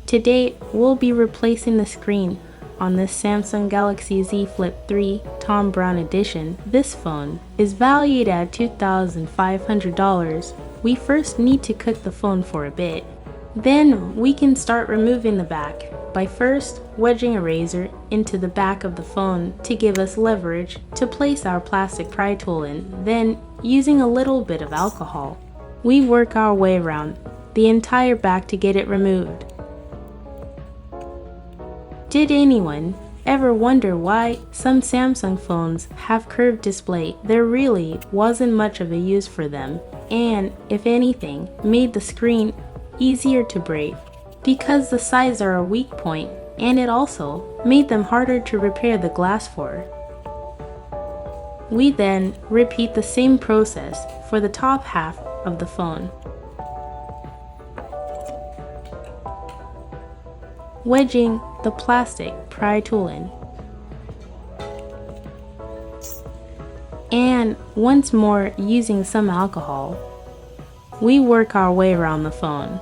Today, we'll be replacing the screen on this Samsung Galaxy Z Flip 3 Thom Browne edition. This phone is valued at $2,500. We first need to cook the phone for a bit. Then we can start removing the back by first wedging a razor into the back of the phone to give us leverage to place our plastic pry tool in. Then, using a little bit of alcohol, we work our way around the entire back to get it removed. Did anyone ever wonder why some Samsung phones have curved display? There really wasn't much of a use for them, and if anything, made the screen easier to break because the sides are a weak point, and it also made them harder to repair the glass for. We then repeat the same process for the top half of the phone. Wedging the plastic pry tool in. And once more using some alcohol, we work our way around the phone.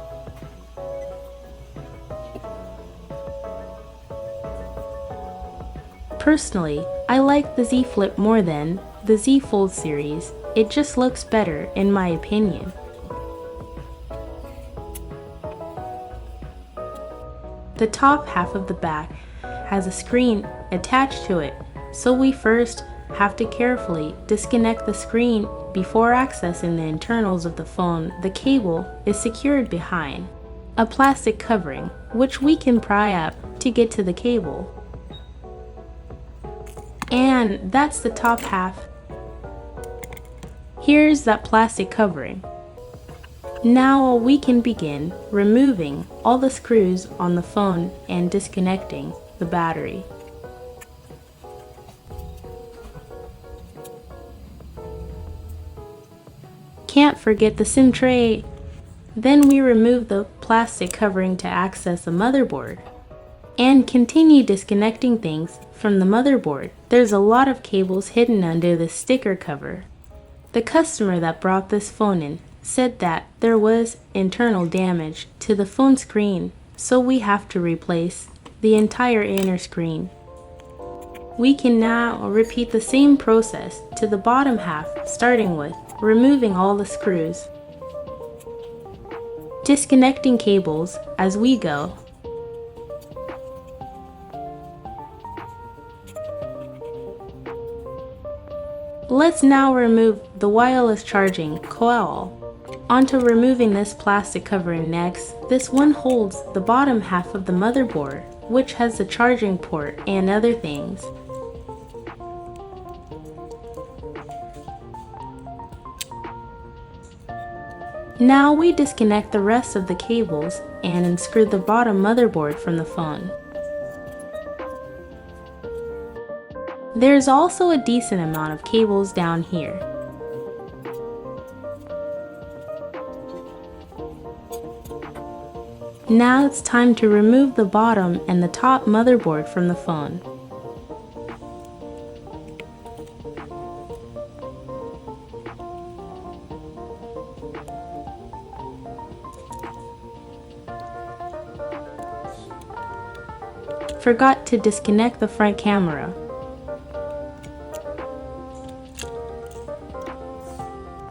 Personally, I like the Z Flip more than the Z Fold series. It just looks better in my opinion. The top half of the back has a screen attached to it, so we first have to carefully disconnect the screen before accessing the internals of the phone. The cable is secured behind a plastic covering, which we can pry up to get to the cable. And that's the top half. Here's that plastic covering. Now we can begin removing all the screws on the phone and disconnecting the battery. Can't forget the SIM tray. Then we remove the plastic covering to access the motherboard and continue disconnecting things from the motherboard. There's a lot of cables hidden under the sticker cover. The customer that brought this phone in said that there was internal damage to the phone screen, so we have to replace the entire inner screen. We can now repeat the same process to the bottom half, starting with removing all the screws, disconnecting cables as we go. Let's now remove the wireless charging coil. Onto removing this plastic covering next. This one holds the bottom half of the motherboard, which has the charging port and other things. Now we disconnect the rest of the cables and unscrew the bottom motherboard from the phone. There's also a decent amount of cables down here. Now it's time to remove the bottom and the top motherboard from the phone. Forgot to disconnect the front camera.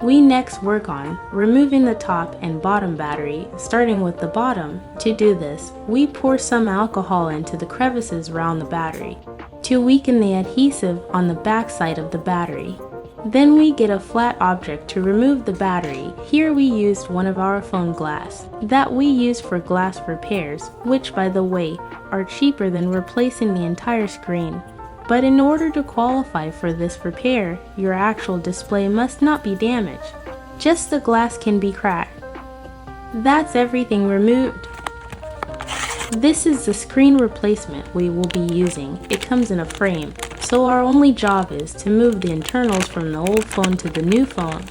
We next work on removing the top and bottom battery, starting with the bottom. To do this, we pour some alcohol into the crevices around the battery to weaken the adhesive on the back side of the battery. Then we get a flat object to remove the battery. Here we used one of our phone glass that we use for glass repairs, which by the way are cheaper than replacing the entire screen. But in order to qualify for this repair, your actual display must not be damaged. Just the glass can be cracked. That's everything removed. This is the screen replacement we will be using. It comes in a frame, so our only job is to move the internals from the old phone to the new phone.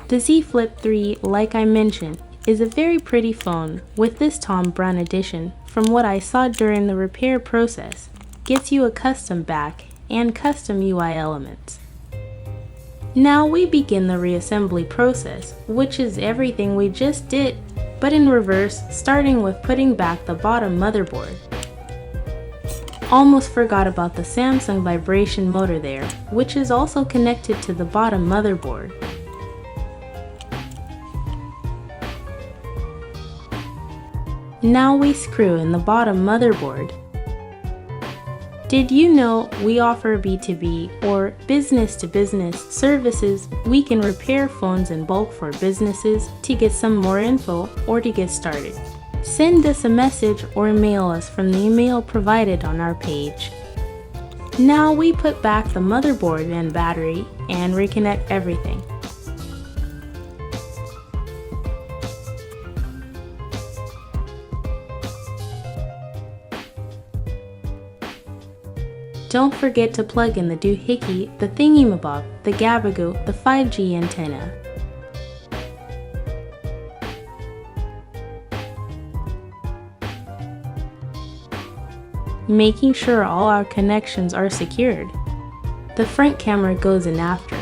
The Z Flip 3, like I mentioned, is a very pretty phone. With this Thom Browne edition, from what I saw during the repair process, gets you a custom back and custom UI elements. Now we begin the reassembly process, which is everything we just did, but in reverse, starting with putting back the bottom motherboard. Almost forgot about the Samsung vibration motor there, which is also connected to the bottom motherboard. Now we screw in the bottom motherboard. Did you know we offer B2B or business-to-business services? We can repair phones in bulk for businesses. To get some more info or to get started, send us a message or email us from the email provided on our page. Now we put back the motherboard and battery and reconnect everything. Don't forget to plug in the doohickey, the thingy-mabob, the gabagoo, the 5G antenna. Making sure all our connections are secured. The front camera goes in after.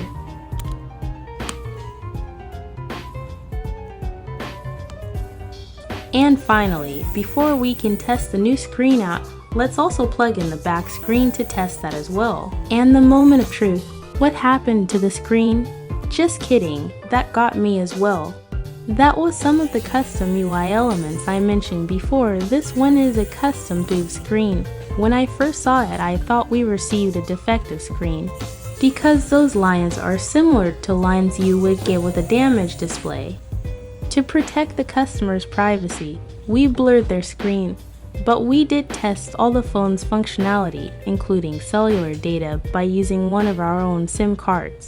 And finally, before we can test the new screen out, let's also plug in the back screen to test that as well. And the moment of truth, what happened to the screen? Just kidding, that got me as well. That was some of the custom UI elements I mentioned before. This one is a custom booth screen. When I first saw it, I thought we received a defective screen, because those lines are similar to lines you would get with a damaged display. To protect the customer's privacy, we blurred their screen. But we did test all the phone's functionality, including cellular data, by using one of our own SIM cards.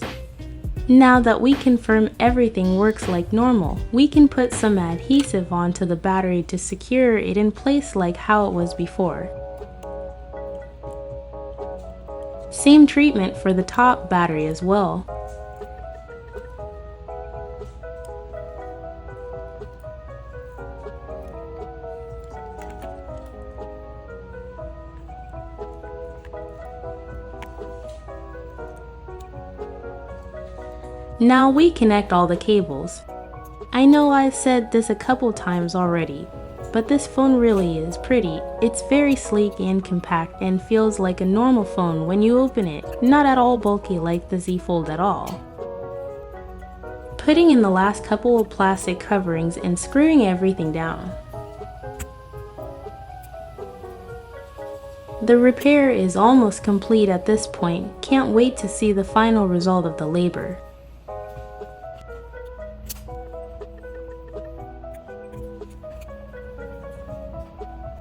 Now that we confirm everything works like normal, we can put some adhesive onto the battery to secure it in place like how it was before. Same treatment for the top battery as well. Now we connect all the cables. I know I've said this a couple times already, but this phone really is pretty. It's very sleek and compact and feels like a normal phone when you open it, not at all bulky like the Z Fold at all. Putting in the last couple of plastic coverings and screwing everything down. The repair is almost complete at this point. Can't wait to see the final result of the labor.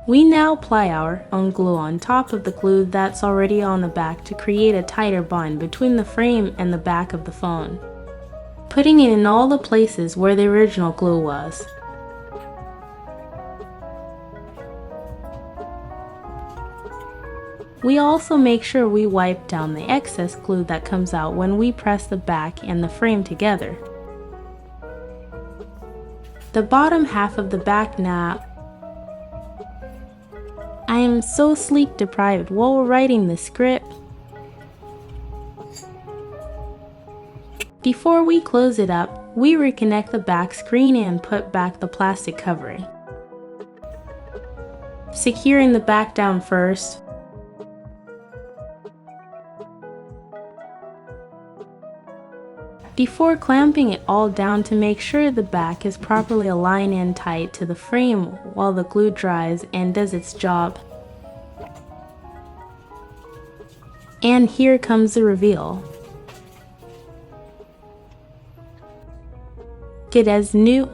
We now apply our own glue on top of the glue that's already on the back to create a tighter bond between the frame and the back of the phone, putting it in all the places where the original glue was. We also make sure we wipe down the excess glue that comes out when we press the back and the frame together. The bottom half of the back now. I am so sleep deprived while writing the script. Before we close it up, we reconnect the back screen and put back the plastic covering. Securing the back down first. Before clamping it all down to make sure the back is properly aligned and tight to the frame while the glue dries and does its job. And here comes the reveal. Get as new.